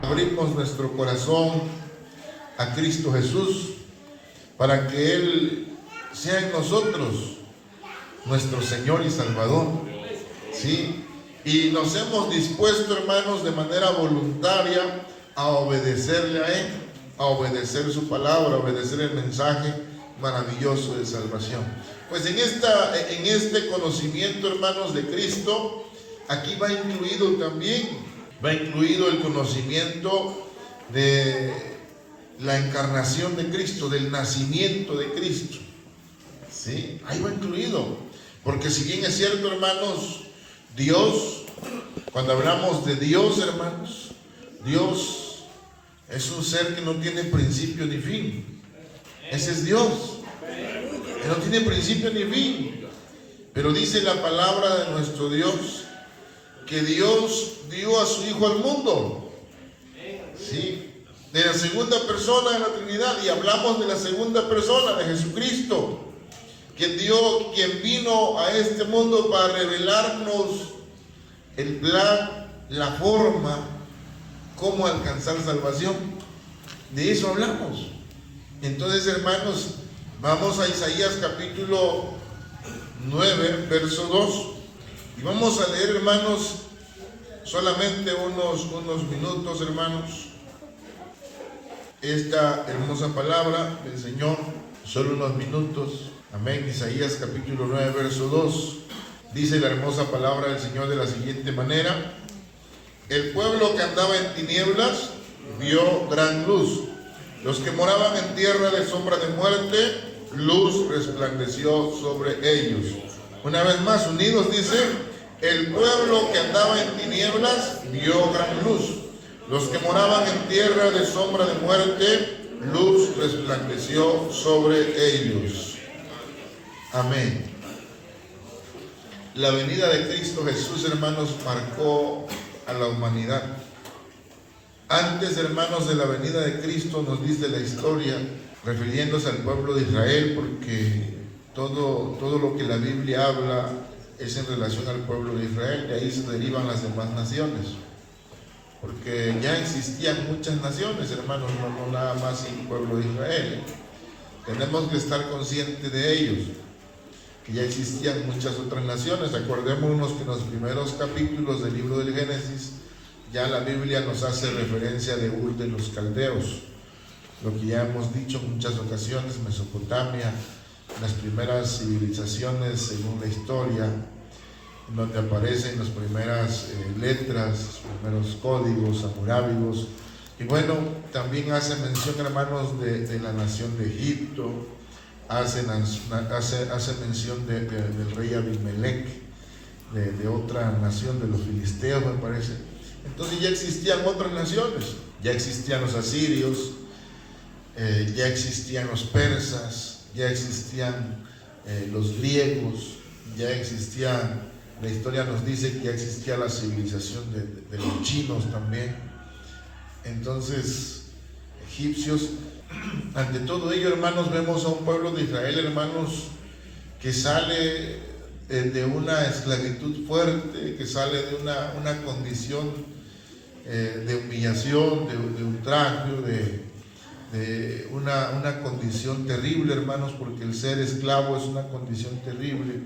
Abrimos nuestro corazón a Cristo Jesús para que Él sea en nosotros nuestro Señor y Salvador, ¿sí? Y nos hemos dispuesto, hermanos, de manera voluntaria a obedecerle a Él, a obedecer su palabra, a obedecer el mensaje maravilloso de salvación. Pues en este conocimiento, hermanos, de Cristo, aquí va incluido el conocimiento de la encarnación de Cristo, del nacimiento de Cristo, ¿sí? Ahí va incluido, porque si bien es cierto, hermanos, Dios, cuando hablamos de Dios, hermanos, Dios es un ser que no tiene principio ni fin. Ese es Dios, que no tiene principio ni fin. Pero dice la palabra de nuestro Dios que Dios dio a su Hijo al mundo, ¿sí? De la segunda persona de la Trinidad, y hablamos de la segunda persona de Jesucristo, quien vino a este mundo para revelarnos el plan, la forma, cómo alcanzar salvación. De eso hablamos. Entonces, hermanos, vamos a Isaías capítulo 9, verso 2, y vamos a leer, hermanos, solamente unos minutos, hermanos, esta hermosa palabra del Señor, solo unos minutos. Amén. Isaías capítulo 9, verso 2. Dice la hermosa palabra del Señor de la siguiente manera: el pueblo que andaba en tinieblas vio gran luz. Los que moraban en tierra de sombra de muerte, luz resplandeció sobre ellos. Una vez más, unidos, dice: el pueblo que andaba en tinieblas vio gran luz. Los que moraban en tierra de sombra de muerte, luz resplandeció sobre ellos. Amén. La venida de Cristo Jesús, hermanos, marcó a la humanidad. Antes, hermanos, de la venida de Cristo, nos dice la historia, refiriéndose al pueblo de Israel, porque todo lo que la Biblia habla es en relación al pueblo de Israel, de ahí se derivan las demás naciones, porque ya existían muchas naciones, hermanos, no nada más el pueblo de Israel. Tenemos que estar conscientes de ellos, que ya existían muchas otras naciones. Acordémonos que en los primeros capítulos del libro del Génesis ya la Biblia nos hace referencia de Ur de los Caldeos, lo que ya hemos dicho en muchas ocasiones, Mesopotamia, las primeras civilizaciones según la historia, en donde aparecen las primeras letras, los primeros códigos hamurábigos. Y bueno, también hace mención, hermanos, de la nación de Egipto, hace mención del rey Abimelech, de otra nación, de los filisteos, me parece. Entonces ya existían otras naciones, ya existían los asirios, ya existían los persas, ya existían los griegos, ya existían, la historia nos dice que ya existía la civilización de los chinos también. Entonces, egipcios. Ante todo ello, hermanos, vemos a un pueblo de Israel, hermanos, que sale de una esclavitud fuerte, que sale de una condición de humillación, de ultrajo, de una condición terrible, hermanos, porque el ser esclavo es una condición terrible.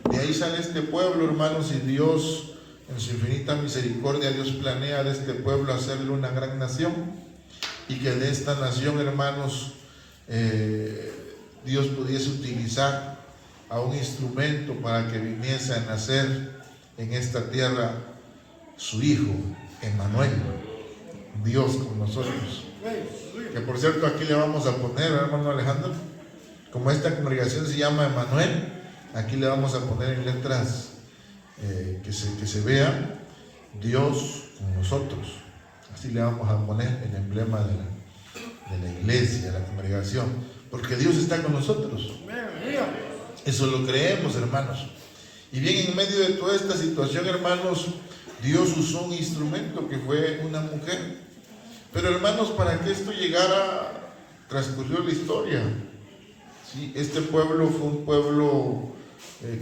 De ahí sale este pueblo, hermanos, y Dios, en su infinita misericordia, Dios planea de este pueblo hacerle una gran nación. Y que de esta nación, hermanos, Dios pudiese utilizar a un instrumento para que viniese a nacer en esta tierra su Hijo, Emmanuel, Dios con nosotros. Que por cierto, aquí le vamos a poner, hermano Alejandro, como esta congregación se llama Emmanuel, aquí le vamos a poner en letras que se vea Dios con nosotros. Así le vamos a poner el emblema de la iglesia, de la congregación, porque Dios está con nosotros. Eso lo creemos, hermanos. Y bien, en medio de toda esta situación, hermanos, Dios usó un instrumento que fue una mujer. Pero, hermanos, para que esto llegara, transcurrió la historia. ¿Sí? Este pueblo fue un pueblo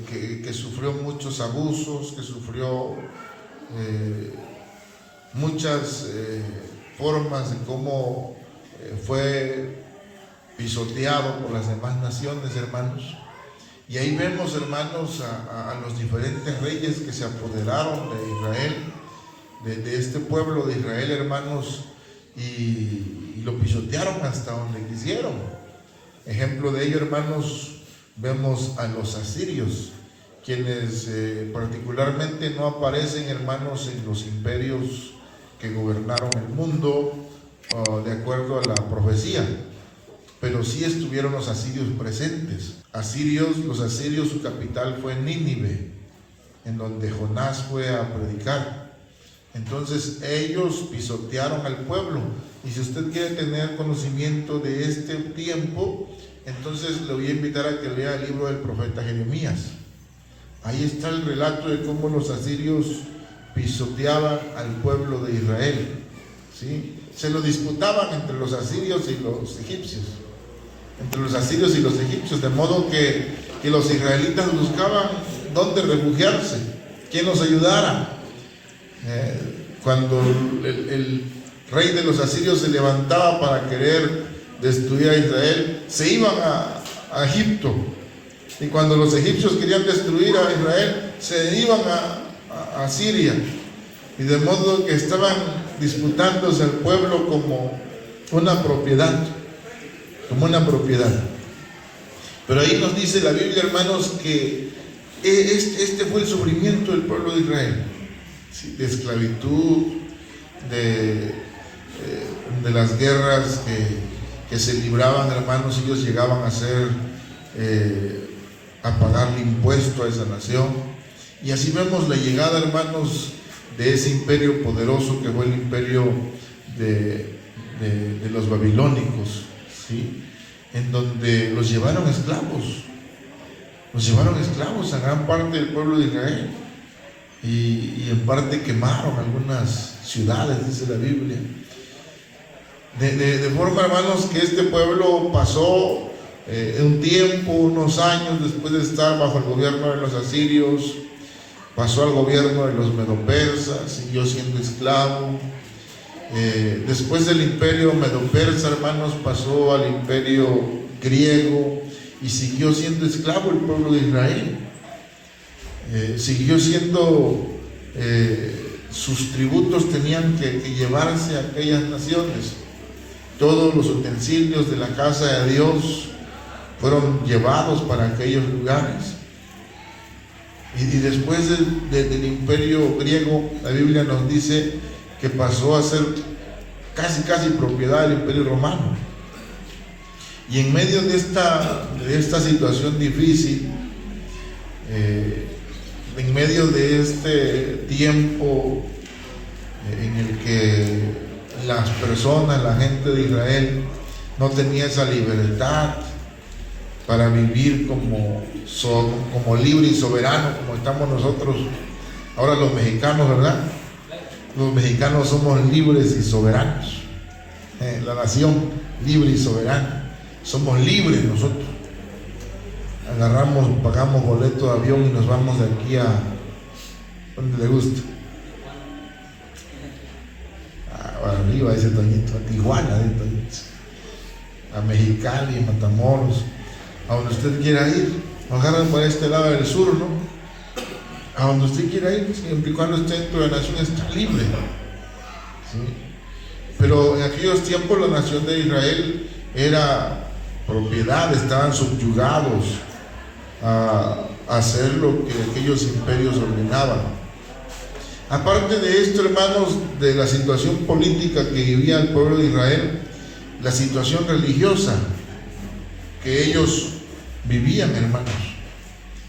que sufrió muchos abusos, que sufrió muchas formas de cómo fue pisoteado por las demás naciones, hermanos. Y ahí vemos, hermanos, a los diferentes reyes que se apoderaron de Israel, de este pueblo de Israel, hermanos, y lo pisotearon hasta donde quisieron. Ejemplo de ello, hermanos, vemos a los asirios, quienes particularmente no aparecen, hermanos, en los imperios que gobernaron el mundo de acuerdo a la profecía, pero sí estuvieron los asirios presentes. Los asirios, su capital fue Nínive, en donde Jonás fue a predicar. Entonces ellos pisotearon al pueblo. Y si usted quiere tener conocimiento de este tiempo, entonces le voy a invitar a que lea el libro del profeta Jeremías. Ahí está el relato de cómo los asirios pisoteaban al pueblo de Israel, ¿sí? Se lo disputaban entre los asirios y los egipcios, de modo que los israelitas buscaban dónde refugiarse, quién los ayudara. Cuando el rey de los asirios se levantaba para querer destruir a Israel, se iban a Egipto. Y cuando los egipcios querían destruir a Israel, se iban a Siria. Y de modo que estaban disputándose al pueblo como una propiedad. Pero ahí nos dice la Biblia, hermanos, que este fue el sufrimiento del pueblo de Israel, ¿sí? De esclavitud, de las guerras que se libraban, hermanos. Ellos llegaban a pagarle impuesto a esa nación. Y así vemos la llegada, hermanos, de ese imperio poderoso que fue el imperio de los babilónicos, ¿sí? En donde los llevaron esclavos a gran parte del pueblo de Israel, y en parte quemaron algunas ciudades, dice la Biblia. De forma, hermanos, que este pueblo pasó un tiempo, unos años, después de estar bajo el gobierno de los asirios, pasó al gobierno de los medo-persas, siguió siendo esclavo. Después del imperio medo-persa, hermanos, pasó al imperio griego y siguió siendo esclavo el pueblo de Israel. Siguió siendo, sus tributos tenían que llevarse a aquellas naciones. Todos los utensilios de la casa de Dios fueron llevados para aquellos lugares. Y después del imperio griego, la Biblia nos dice que pasó a ser casi propiedad del imperio romano. Y en medio de esta situación difícil, en medio de este tiempo en el que las personas, la gente de Israel, no tenía esa libertad para vivir como libre y soberano, como estamos nosotros ahora los mexicanos, ¿verdad? Los mexicanos somos libres y soberanos, la nación libre y soberana. Somos libres nosotros. Agarramos, pagamos boleto de avión y nos vamos de aquí a donde le gusta. Arriba ese Toñito, a Tijuana, a Mexicali, Matamoros, a donde usted quiera ir. Nos agarran por este lado del sur, ¿no? A donde usted quiera ir, siempre y cuando esté dentro de la nación, está libre, ¿sí? Pero en aquellos tiempos la nación de Israel era propiedad, estaban subyugados a hacer lo que aquellos imperios ordenaban. Aparte de esto, hermanos, de la situación política que vivía el pueblo de Israel, la situación religiosa que ellos vivían, hermanos.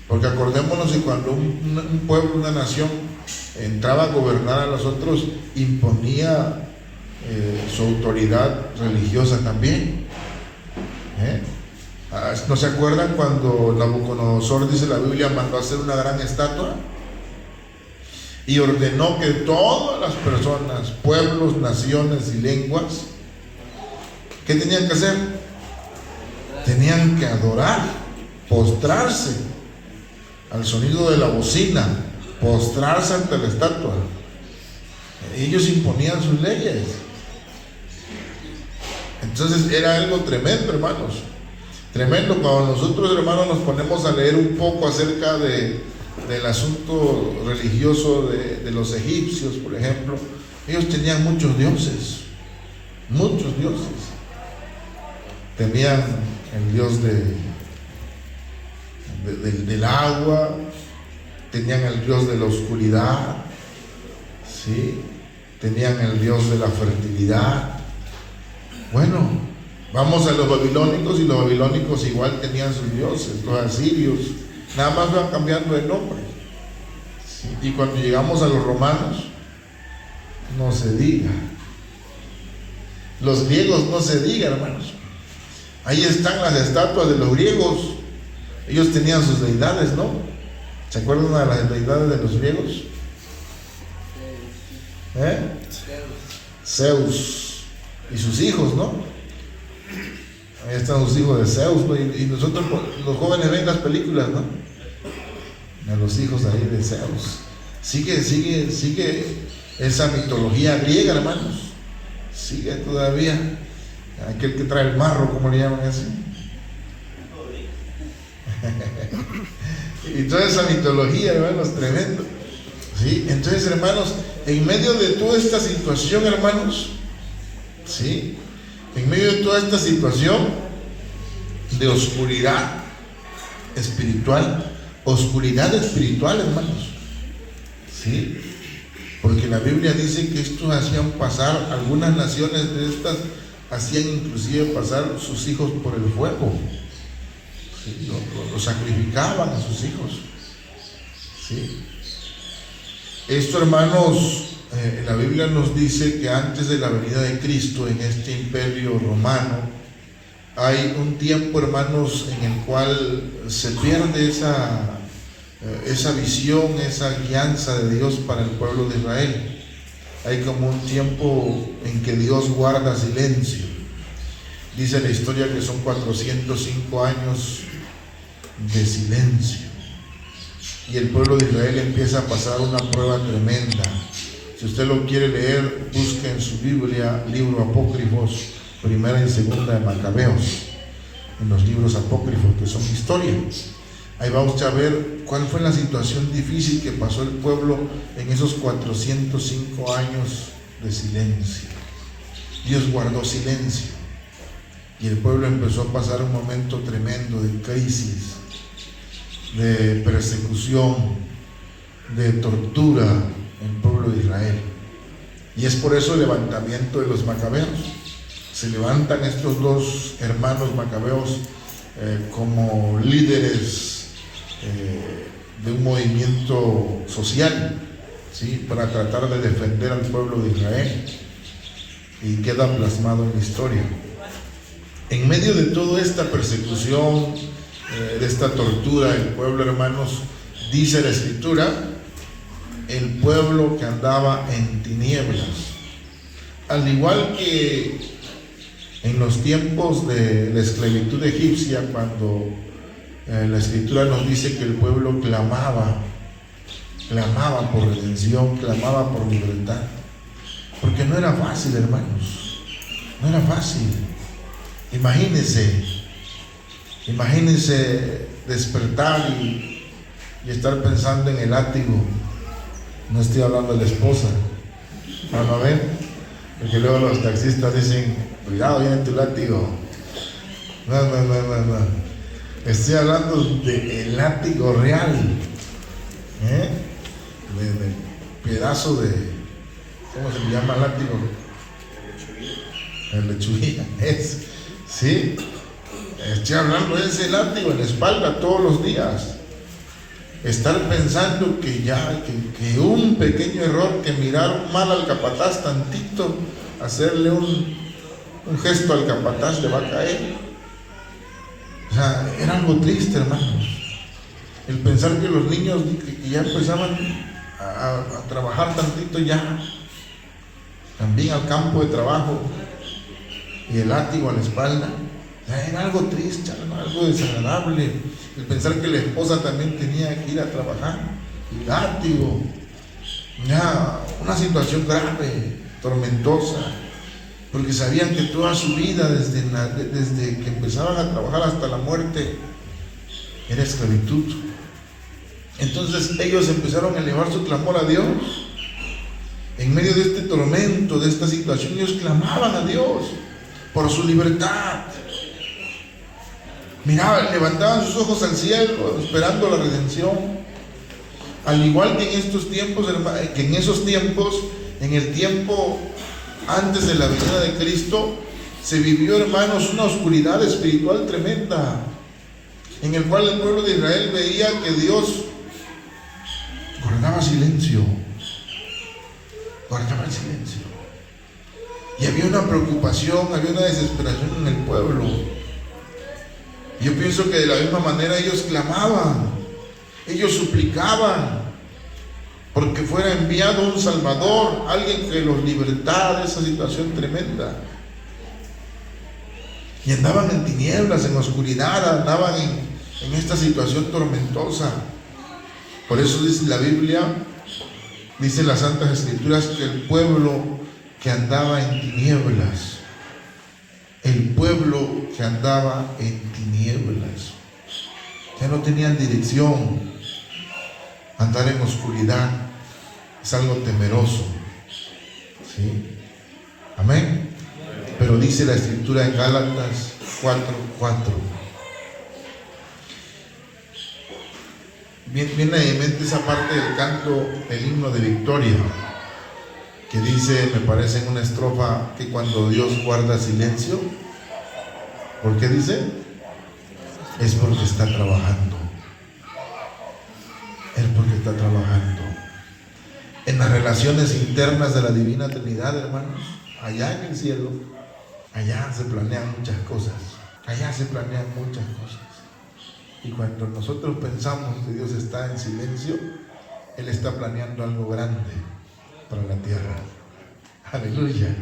Porque acordémonos que cuando un pueblo, una nación entraba a gobernar a los otros, imponía su autoridad religiosa también. ¿No se acuerdan cuando Nabucodonosor, dice la Biblia, mandó a hacer una gran estatua? Y ordenó que todas las personas, pueblos, naciones y lenguas, ¿qué tenían que hacer? Tenían que adorar, postrarse al sonido de la bocina, postrarse ante la estatua. Ellos imponían sus leyes. Entonces era algo tremendo, hermanos. Tremendo. Cuando nosotros, hermanos, nos ponemos a leer un poco acerca del asunto religioso de los egipcios, por ejemplo, ellos tenían muchos dioses. Muchos dioses. Tenían el dios del agua, tenían el dios de la oscuridad, ¿sí? Tenían el dios de la fertilidad. Bueno, vamos a los babilónicos, y los babilónicos igual tenían sus dioses. Los asirios nada más van cambiando de nombre, ¿sí? Y cuando llegamos a los romanos, no se diga. Los griegos, no se diga, hermanos. Ahí están las estatuas de los griegos. Ellos tenían sus deidades, ¿no? ¿Se acuerdan de las deidades de los griegos? Zeus y sus hijos, ¿no? Ahí están sus hijos de Zeus, ¿no? Y nosotros, los jóvenes, ven las películas, ¿no? A los hijos ahí de Zeus. Sigue esa mitología griega, hermanos. Sigue todavía. Aquel que trae el marro, ¿cómo le llaman así? Y toda esa mitología, hermanos, tremendo, ¿sí? Entonces, hermanos, en medio de toda esta situación, hermanos, ¿sí? En medio de toda esta situación de oscuridad espiritual, hermanos, ¿sí? Porque la Biblia dice que estos hacían pasar, algunas naciones de estas hacían inclusive pasar sus hijos por el fuego, ¿sí? Lo sacrificaban a sus hijos, ¿sí? Esto, hermanos, la Biblia nos dice que antes de la venida de Cristo en este imperio romano hay un tiempo, hermanos, en el cual se pierde esa visión, esa guianza de Dios para el pueblo de Israel. Hay como un tiempo en que Dios guarda silencio. Dice la historia que son 405 años de silencio. Y el pueblo de Israel empieza a pasar una prueba tremenda. Si usted lo quiere leer, busque en su Biblia, libro apócrifos, primera y segunda de Macabeos, en los libros apócrifos que son historia. Ahí va usted a ver cuál fue la situación difícil que pasó el pueblo en esos 405 años de silencio. Dios guardó silencio y el pueblo empezó a pasar un momento tremendo de crisis, de persecución, de tortura en el pueblo de Israel. Y es por eso el levantamiento de los macabeos. Se levantan estos dos hermanos macabeos como líderes de un movimiento social, ¿sí? Para tratar de defender al pueblo de Israel, y queda plasmado en la historia. En medio de toda esta persecución, de esta tortura, el pueblo, hermanos, dice la Escritura, el pueblo que andaba en tinieblas, al igual que en los tiempos de la esclavitud egipcia, cuando la Escritura nos dice que el pueblo clamaba por redención, clamaba por libertad, porque no era fácil, hermanos, no era fácil. Imagínense despertar y estar pensando en el látigo. No estoy hablando de la esposa, ¿no ven? Porque luego los taxistas dicen, cuidado, viene tu látigo. No. Estoy hablando del látigo real, de pedazo de, ¿cómo se le llama látigo? El lechuguilla, ¿sí? Estoy hablando de ese látigo en la espalda todos los días. Estar pensando que un pequeño error, que mirar mal al capataz tantito, hacerle un gesto al capataz, le va a caer. O sea, era algo triste, hermanos. El pensar que los niños que ya empezaban a trabajar tantito ya, también al campo de trabajo, y el látigo a la espalda, era algo triste, algo desagradable. El pensar que la esposa también tenía que ir a trabajar, y látigo, ya una situación grave, tormentosa. porque sabían que toda su vida, desde que empezaban a trabajar hasta la muerte, era esclavitud. Entonces ellos empezaron a elevar su clamor a Dios. En medio de este tormento, de esta situación, ellos clamaban a Dios por su libertad. Miraban, levantaban sus ojos al cielo, esperando la redención. Al igual que en estos tiempos, en el tiempo antes de la venida de Cristo, se vivió, hermanos, una oscuridad espiritual tremenda, en el cual el pueblo de Israel veía que Dios guardaba silencio. Guardaba el silencio. Y había una preocupación, había una desesperación en el pueblo. Yo pienso que de la misma manera ellos clamaban, ellos suplicaban, porque fuera enviado un Salvador, alguien que los libertara de esa situación tremenda. Y andaban en tinieblas, en oscuridad, andaban en esta situación tormentosa. Por eso dice la Biblia, dice las Santas Escrituras, que el pueblo que andaba en tinieblas, el pueblo que andaba en tinieblas, ya no tenían dirección. Andar en oscuridad es algo temeroso, ¿sí? Amén. Pero dice la Escritura en Gálatas 4:4. Viene a mi mente esa parte del canto, el himno de victoria, que dice, me parece en una estrofa, que cuando Dios guarda silencio, ¿por qué dice? Es porque está trabajando. Es porque está trabajando. En las relaciones internas de la Divina Trinidad, hermanos, allá en el cielo, allá se planean muchas cosas. Allá se planean muchas cosas. Y cuando nosotros pensamos que Dios está en silencio, Él está planeando algo grande para la tierra. Aleluya.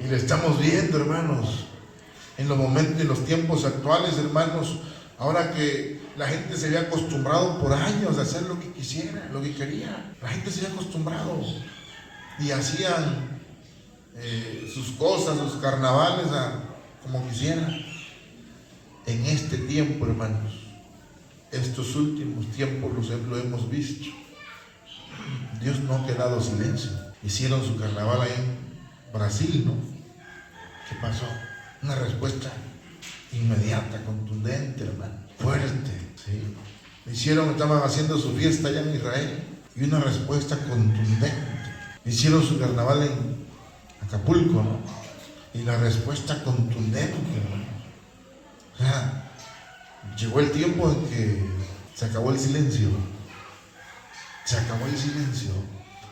Y lo estamos viendo, hermanos, en los momentos, en los tiempos actuales, hermanos. Ahora que la gente se había acostumbrado por años a hacer lo que quisiera, lo que quería. La gente se había acostumbrado y hacían sus cosas, sus carnavales como quisieran. En este tiempo, hermanos, estos últimos tiempos lo hemos visto. Dios no ha quedado silencio. Hicieron su carnaval ahí en Brasil, ¿no? ¿Qué pasó? Una respuesta inmediata, contundente, hermano, fuerte, ¿sí? Estaban haciendo su fiesta allá en Israel y una respuesta contundente. Hicieron su carnaval en Acapulco, ¿no? Y la respuesta contundente, hermano. O sea, llegó el tiempo en que se acabó el silencio. Se acabó el silencio.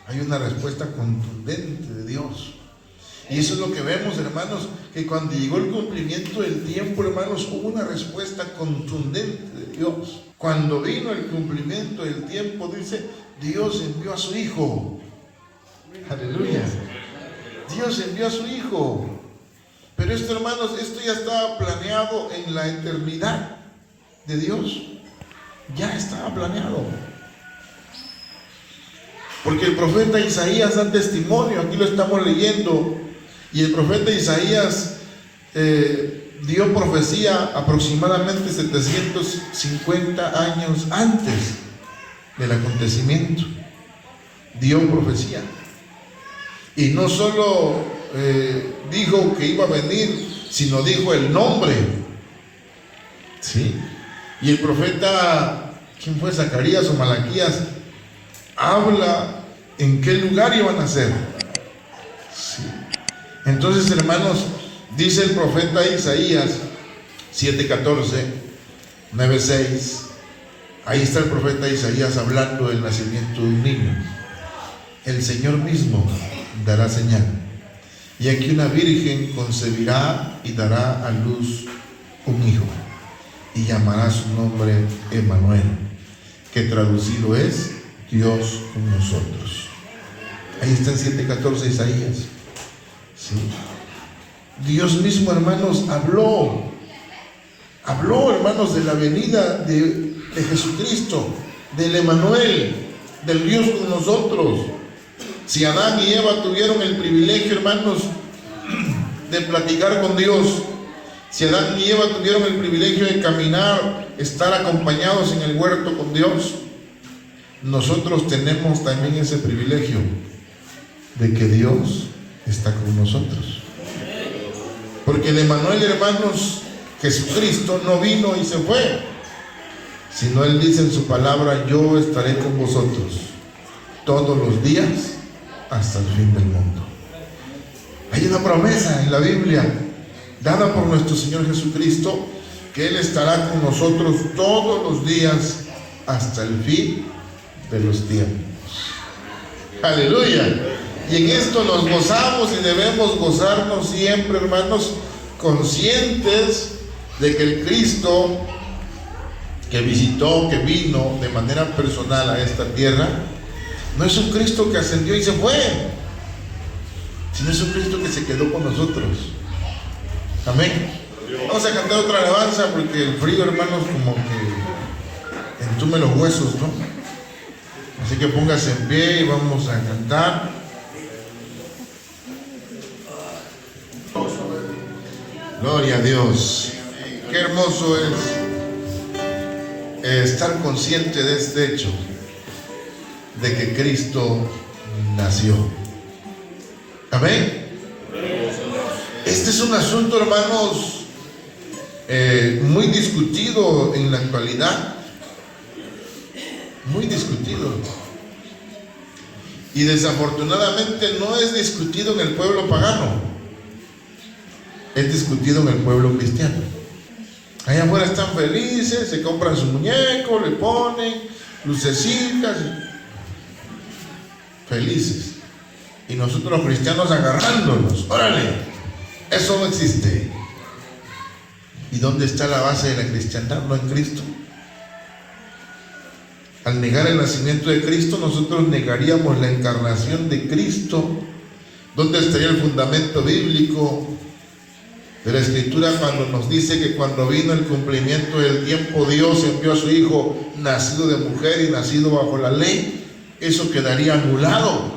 Hay una respuesta contundente de Dios. Y eso es lo que vemos, hermanos, que cuando llegó el cumplimiento del tiempo, hermanos, hubo una respuesta contundente de Dios. Cuando vino el cumplimiento del tiempo, dice, Dios envió a su Hijo. Aleluya. Dios envió a su Hijo. Pero esto, hermanos, esto ya estaba planeado en la eternidad de Dios. Ya estaba planeado. Porque el profeta Isaías da testimonio, aquí lo estamos leyendo. Y el profeta Isaías dio profecía aproximadamente 750 años antes del acontecimiento. Dio profecía. Y no solo dijo que iba a venir, sino dijo el nombre. ¿Sí? Y el profeta, ¿quién fue? Zacarías o Malaquías, habla en qué lugar iban a ser. ¿Sí? Entonces, hermanos, dice el profeta Isaías 7:14, 9:6. Ahí está el profeta Isaías hablando del nacimiento de un niño. El Señor mismo dará señal. Y aquí una virgen concebirá y dará a luz un hijo. Y llamará su nombre Emmanuel, que traducido es Dios con nosotros. Ahí está en 7:14 Isaías. ¿Sí? Dios mismo, hermanos, habló, hermanos, de la venida de Jesucristo, del Emmanuel, del Dios con nosotros. Si Adán y Eva tuvieron el privilegio, hermanos, de platicar con Dios. Si Adán y Eva tuvieron el privilegio de caminar, estar acompañados en el huerto con Dios, nosotros tenemos también ese privilegio de que Dios está con nosotros. Porque el Emmanuel, hermanos, Jesucristo no vino y se fue, sino Él dice en su palabra: yo estaré con vosotros todos los días hasta el fin del mundo. Hay una promesa en la Biblia dada por nuestro Señor Jesucristo, que Él estará con nosotros todos los días hasta el fin de los tiempos. Aleluya. Y en esto nos gozamos y debemos gozarnos siempre, hermanos, conscientes de que el Cristo que visitó, que vino de manera personal a esta tierra, no es un Cristo que ascendió y se fue, sino es un Cristo que se quedó con nosotros. Amén. Vamos a cantar otra alabanza porque el frío, hermanos, como que entume los huesos, ¿no? Así que póngase en pie y vamos a cantar. Gloria a Dios. Qué hermoso es estar consciente de este hecho, de que Cristo nació. Amén. Este es un asunto, hermanos, muy discutido en la actualidad, muy discutido, y desafortunadamente no es discutido en el pueblo pagano, es discutido en el pueblo cristiano. Allá afuera están felices, se compran su muñeco, le ponen lucecitas, felices, y nosotros los cristianos agarrándonos. Órale, eso no existe. ¿Y dónde está la base de la cristiandad? No en Cristo. Al negar el nacimiento de Cristo, nosotros negaríamos la encarnación de Cristo. ¿Dónde estaría el fundamento bíblico de la Escritura cuando nos dice que cuando vino el cumplimiento del tiempo, Dios envió a su Hijo nacido de mujer y nacido bajo la ley? Eso quedaría anulado.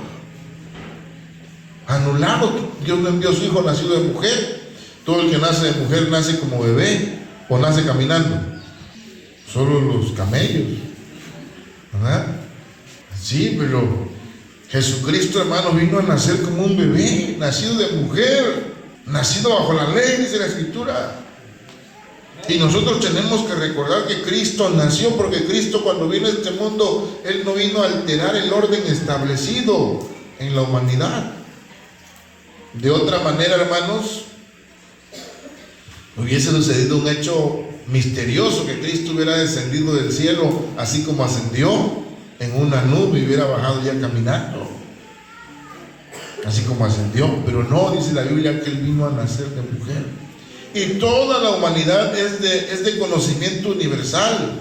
Anulado. Dios no envió a su Hijo nacido de mujer. Todo el que nace de mujer nace como bebé o nace caminando. Solo los camellos, ¿verdad? Sí, pero Jesucristo, hermanos, vino a nacer como un bebé, nacido de mujer, nacido bajo la ley, dice la Escritura. Y nosotros tenemos que recordar que Cristo nació, porque Cristo, cuando vino a este mundo, Él no vino a alterar el orden establecido en la humanidad. De otra manera, hermanos, hubiese sucedido un hecho misterioso, que Cristo hubiera descendido del cielo así como ascendió en una nube y hubiera bajado ya caminando, así como ascendió. Pero no, dice la Biblia que Él vino a nacer de mujer. Y toda la humanidad es de conocimiento universal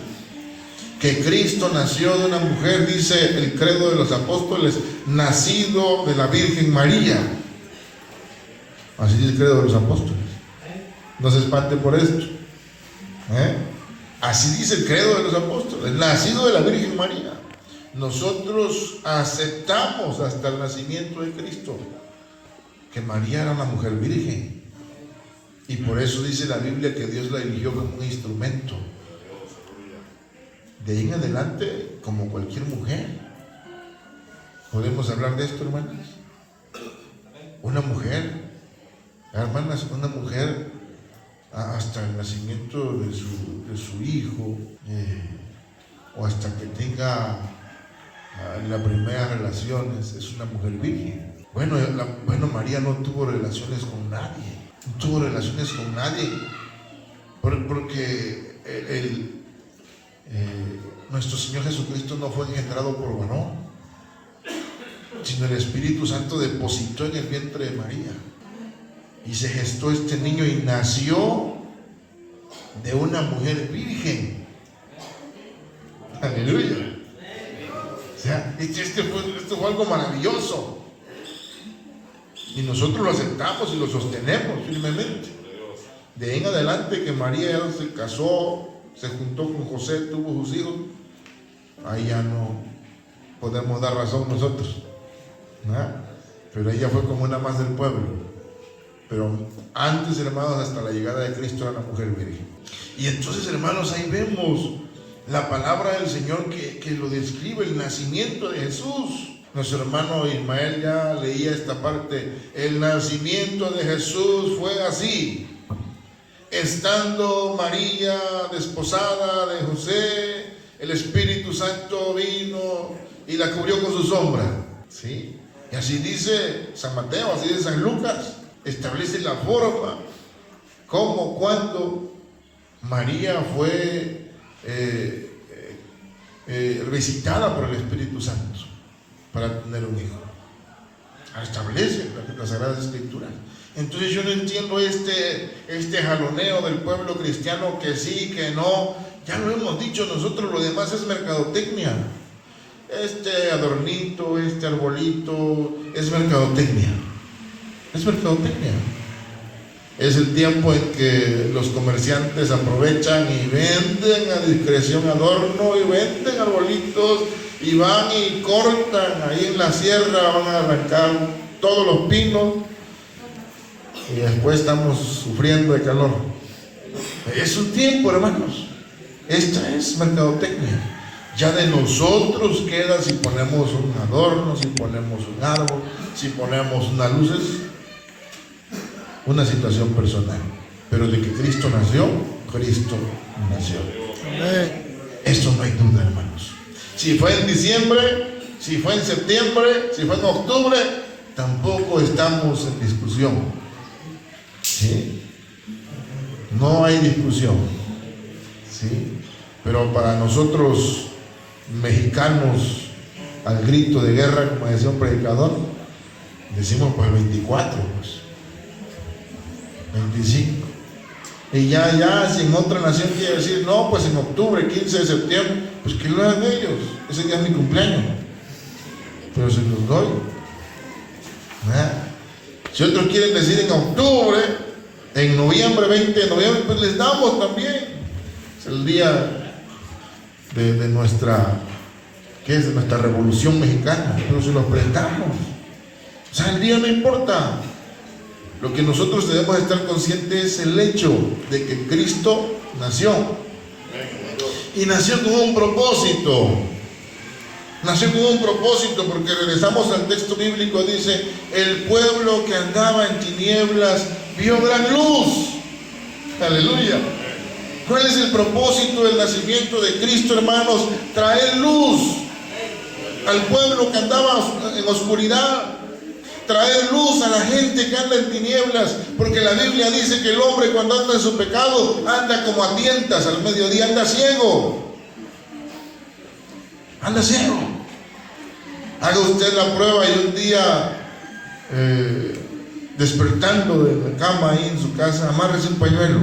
que Cristo nació de una mujer. Dice el credo de los apóstoles: nacido de la Virgen María. Así dice el credo de los apóstoles. No se espante por esto, así dice el credo de los apóstoles: nacido de la Virgen María. Nosotros aceptamos hasta el nacimiento de Cristo que María era una mujer virgen, y por eso dice la Biblia que Dios la eligió como un instrumento. De ahí en adelante, como cualquier mujer, podemos hablar de esto, hermanas. Una mujer, hermanas, una mujer hasta el nacimiento de su hijo, o hasta que tenga las primeras relaciones, es una mujer virgen. Bueno, María no tuvo relaciones con nadie, porque nuestro Señor Jesucristo no fue engendrado por varón, sino el Espíritu Santo depositó en el vientre de María. Y se gestó este niño y nació de una mujer virgen. Aleluya. O sea, esto fue algo maravilloso. Y nosotros lo aceptamos y lo sostenemos firmemente. De ahí en adelante que María ya se casó, se juntó con José, tuvo sus hijos, ahí ya no podemos dar razón nosotros, ¿no? Pero ella fue como una más del pueblo. Pero antes, hermanos, hasta la llegada de Cristo era una mujer virgen. Y entonces, hermanos, ahí vemos la palabra del Señor que lo describe, el nacimiento de Jesús. Nuestro hermano Ismael ya leía esta parte. El nacimiento de Jesús fue así: estando María desposada de José, el Espíritu Santo vino y la cubrió con su sombra. ¿Sí? Y así dice San Mateo, así dice San Lucas. Establece la forma, cómo, cuándo María fue visitada por el Espíritu Santo para tener un hijo. Establece las Sagradas Escrituras. Entonces yo no entiendo este jaloneo del pueblo cristiano, que sí, que no. Ya lo hemos dicho nosotros, lo demás es mercadotecnia. Este adornito, este arbolito, es mercadotecnia. Es mercadotecnia. Es el tiempo en que los comerciantes aprovechan y venden a discreción adorno y venden arbolitos y van y cortan ahí en la sierra, van a arrancar todos los pinos y después estamos sufriendo de calor. Es un tiempo, hermanos. Esta es mercadotecnia. Ya de nosotros queda si ponemos un adorno, si ponemos un árbol, si ponemos unas luces, una situación personal. Pero de que Cristo nació, Cristo nació. Esto no hay duda, hermanos. Si fue en diciembre, si fue en septiembre, si fue en octubre, tampoco estamos en discusión. ¿Sí? No hay discusión. ¿Sí? Pero para nosotros mexicanos, al grito de guerra, como decía un predicador, decimos pues 24, pues 25. Y ya, si en otra nación quiere decir, no, pues en octubre, 15 de septiembre, pues que lo hagan ellos, ese día es mi cumpleaños, pero se los doy. Si otros quieren decir en octubre, en noviembre, 20 de noviembre, pues les damos también. Es el día de nuestra, ¿qué es? De nuestra revolución mexicana, pero se los prestamos. O sea, el día no importa. Lo que nosotros debemos estar conscientes es el hecho de que Cristo nació. Y nació con un propósito. Nació con un propósito, porque regresamos al texto bíblico, dice: el pueblo que andaba en tinieblas vio gran luz. Aleluya. ¿Cuál es el propósito del nacimiento de Cristo, hermanos? Traer luz al pueblo que andaba en oscuridad. Traer luz a la gente que anda en tinieblas, porque la Biblia dice que el hombre, cuando anda en su pecado, anda como a tientas, al mediodía anda ciego. Anda ciego. Haga usted la prueba y un día despertando de la cama ahí en su casa, amárrese un pañuelo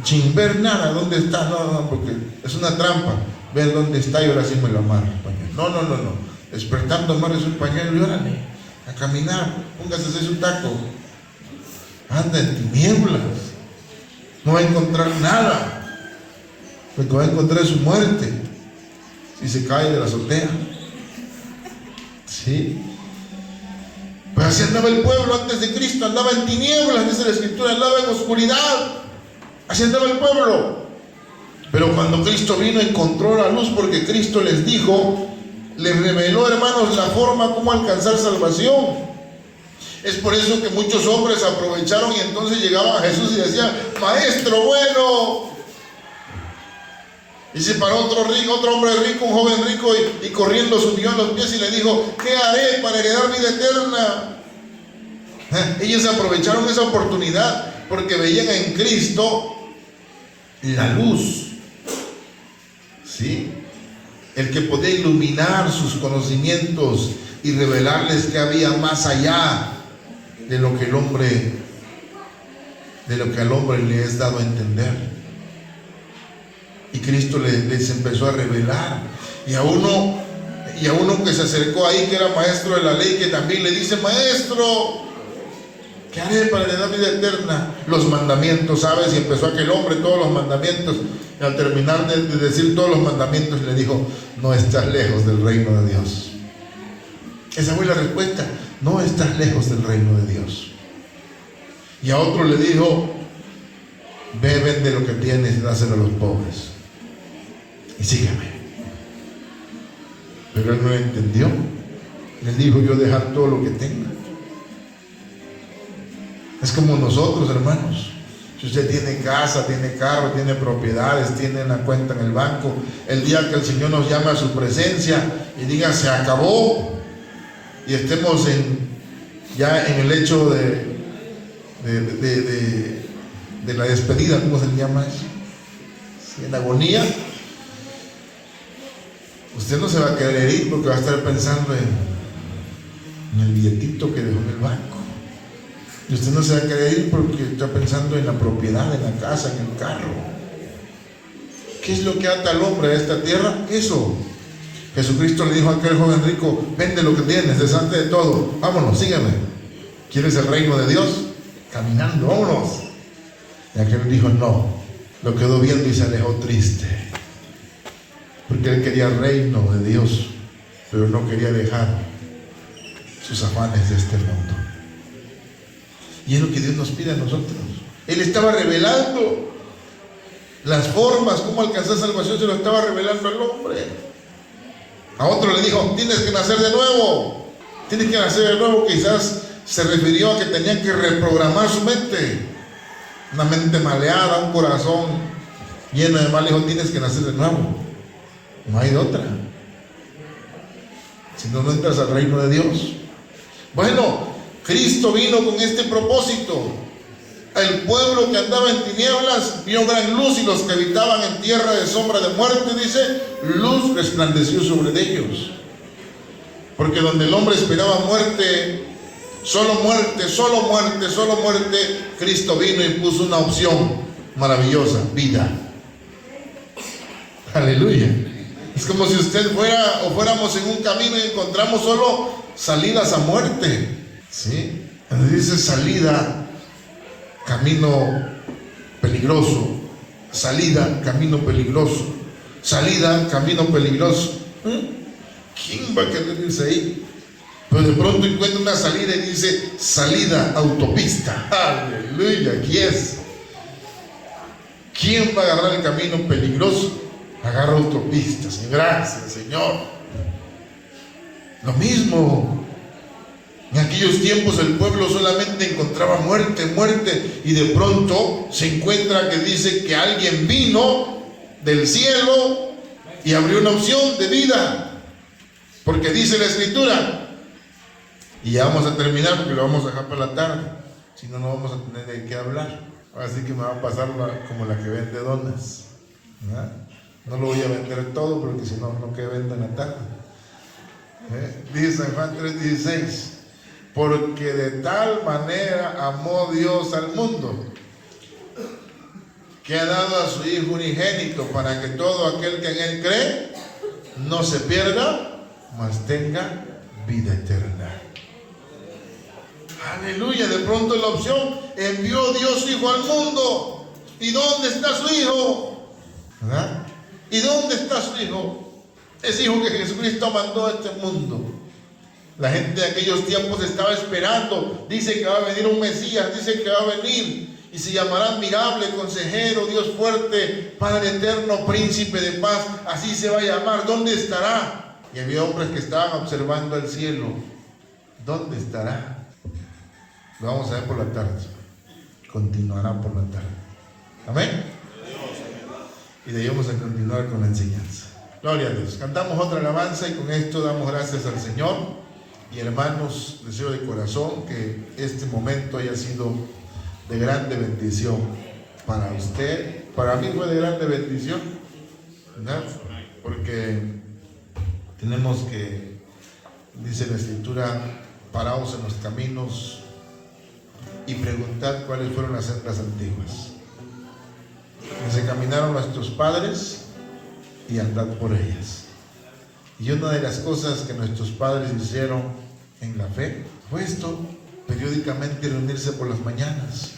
sin ver nada, ¿dónde está? No, porque es una trampa. Ver dónde está y ahora sí me lo amarro el pañuelo. No. Despertando, amárrese un pañuelo y órale a caminar, póngase a hacer su taco. Anda en tinieblas, no va a encontrar nada. Lo que va a encontrar es su muerte si se cae de la azotea. ¿Sí? Pues así andaba el pueblo antes de Cristo, andaba en tinieblas, dice la Escritura, andaba en oscuridad. Así andaba el pueblo. Pero cuando Cristo vino, encontró la luz, porque Cristo les dijo, les reveló, hermanos, la forma como alcanzar salvación. Es por eso que muchos hombres aprovecharon y entonces llegaban a Jesús y decían: maestro bueno. Y se paró otro hombre rico, un joven rico, y corriendo subió a los pies y le dijo: ¿qué haré para heredar vida eterna? Ellos aprovecharon esa oportunidad porque veían en Cristo la luz, ¿sí? El que podía iluminar sus conocimientos y revelarles que había más allá de lo que al hombre le es dado a entender. Y Cristo les empezó a revelar. Y a uno que se acercó ahí, que era maestro de la ley, que también le dice: maestro, ¿qué haré para heredar vida eterna? Los mandamientos, ¿sabes? Y empezó aquel hombre todos los mandamientos. Y al terminar de decir todos los mandamientos, le dijo: no estás lejos del reino de Dios. Esa fue la respuesta: no estás lejos del reino de Dios. Y a otro le dijo: ve, vende lo que tienes y dáselo a los pobres y sígueme. Pero él no entendió. Él dijo: yo dejar todo lo que tengo. Es como nosotros, hermanos. Si usted tiene casa, tiene carro, tiene propiedades, tiene una cuenta en el banco, el día que el Señor nos llame a su presencia y diga: se acabó, y estemos ya en el hecho de la despedida, ¿cómo se le llama eso? En agonía, usted no se va a querer ir porque va a estar pensando en el billetito que dejó en el banco. Y usted no se va a querer ir porque está pensando en la propiedad, en la casa, en el carro. ¿Qué es lo que ata al hombre a esta tierra? Eso. Jesucristo le dijo a aquel joven rico: vende lo que tienes, deshazte de todo, vámonos, sígueme. ¿Quieres el reino de Dios? Caminando, vámonos. Y aquel dijo: no. Lo quedó viendo y se alejó triste, porque él quería el reino de Dios, pero no quería dejar sus afanes de este mundo. Y es lo que Dios nos pide a nosotros. Él estaba revelando las formas, cómo alcanzar salvación, se lo estaba revelando al hombre. A otro le dijo: tienes que nacer de nuevo. Tienes que nacer de nuevo. Quizás se refirió a que tenían que reprogramar su mente. Una mente maleada, un corazón lleno de mal. Dijo: tienes que nacer de nuevo. No hay de otra. Si no, no entras al reino de Dios. Bueno, Cristo vino con este propósito. El pueblo que andaba en tinieblas vio gran luz, y los que habitaban en tierra de sombra de muerte, dice, luz resplandeció sobre ellos. Porque donde el hombre esperaba muerte, solo muerte, solo muerte, solo muerte, Cristo vino y puso una opción maravillosa: vida. Aleluya. Es como si usted fuera o fuéramos en un camino y encontramos solo salidas a muerte. ¿Sí? Cuando dice salida, camino peligroso. Salida, camino peligroso. Salida, camino peligroso. ¿Quién va a querer irse ahí? Pero de pronto encuentra una salida y dice salida, autopista. Aleluya, aquí es. ¿Quién va a agarrar el camino peligroso? Agarra autopistas. Gracias, Señor. Lo mismo. En aquellos tiempos el pueblo solamente encontraba muerte, muerte, y de pronto se encuentra que dice que alguien vino del cielo y abrió una opción de vida, porque dice la Escritura, y ya vamos a terminar porque lo vamos a dejar para la tarde, si no, no vamos a tener de qué hablar. Así que me va a pasar como la que vende donas, ¿verdad? No lo voy a vender todo porque si no, no que venda en la tarde. Dice en Juan 3:16: porque de tal manera amó Dios al mundo, que ha dado a su Hijo unigénito, para que todo aquel que en Él cree no se pierda, mas tenga vida eterna. Aleluya. De pronto la opción: envió Dios su Hijo al mundo. ¿Y dónde está su Hijo? ¿Verdad? ¿Y dónde está su Hijo? Ese Hijo que Jesucristo mandó a este mundo. La gente de aquellos tiempos estaba esperando. Dice que va a venir un Mesías, dice que va a venir y se llamará admirable, consejero, Dios fuerte, Padre eterno, príncipe de paz. Así se va a llamar. ¿Dónde estará? Y había hombres que estaban observando el cielo. ¿Dónde estará? Lo vamos a ver por la tarde. Continuará por la tarde. Amén. Y de ahí vamos a continuar con la enseñanza. Gloria a Dios. Cantamos otra alabanza y con esto damos gracias al Señor. Y hermanos, deseo de corazón que este momento haya sido de grande bendición para usted. Para mí fue de grande bendición, ¿verdad? Porque tenemos que, dice la Escritura, paraos en los caminos y preguntad cuáles fueron las sendas antiguas que se caminaron nuestros padres, y andad por ellas. Y una de las cosas que nuestros padres hicieron en la fe fue esto: periódicamente reunirse por las mañanas.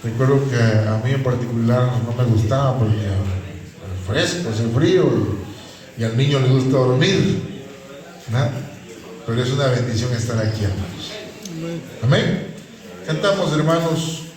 Recuerdo que a mí en particular no me gustaba porque el fresco, hace frío, y al niño le gusta dormir, ¿no? Pero es una bendición estar aquí, hermanos. Amén. Cantamos, hermanos.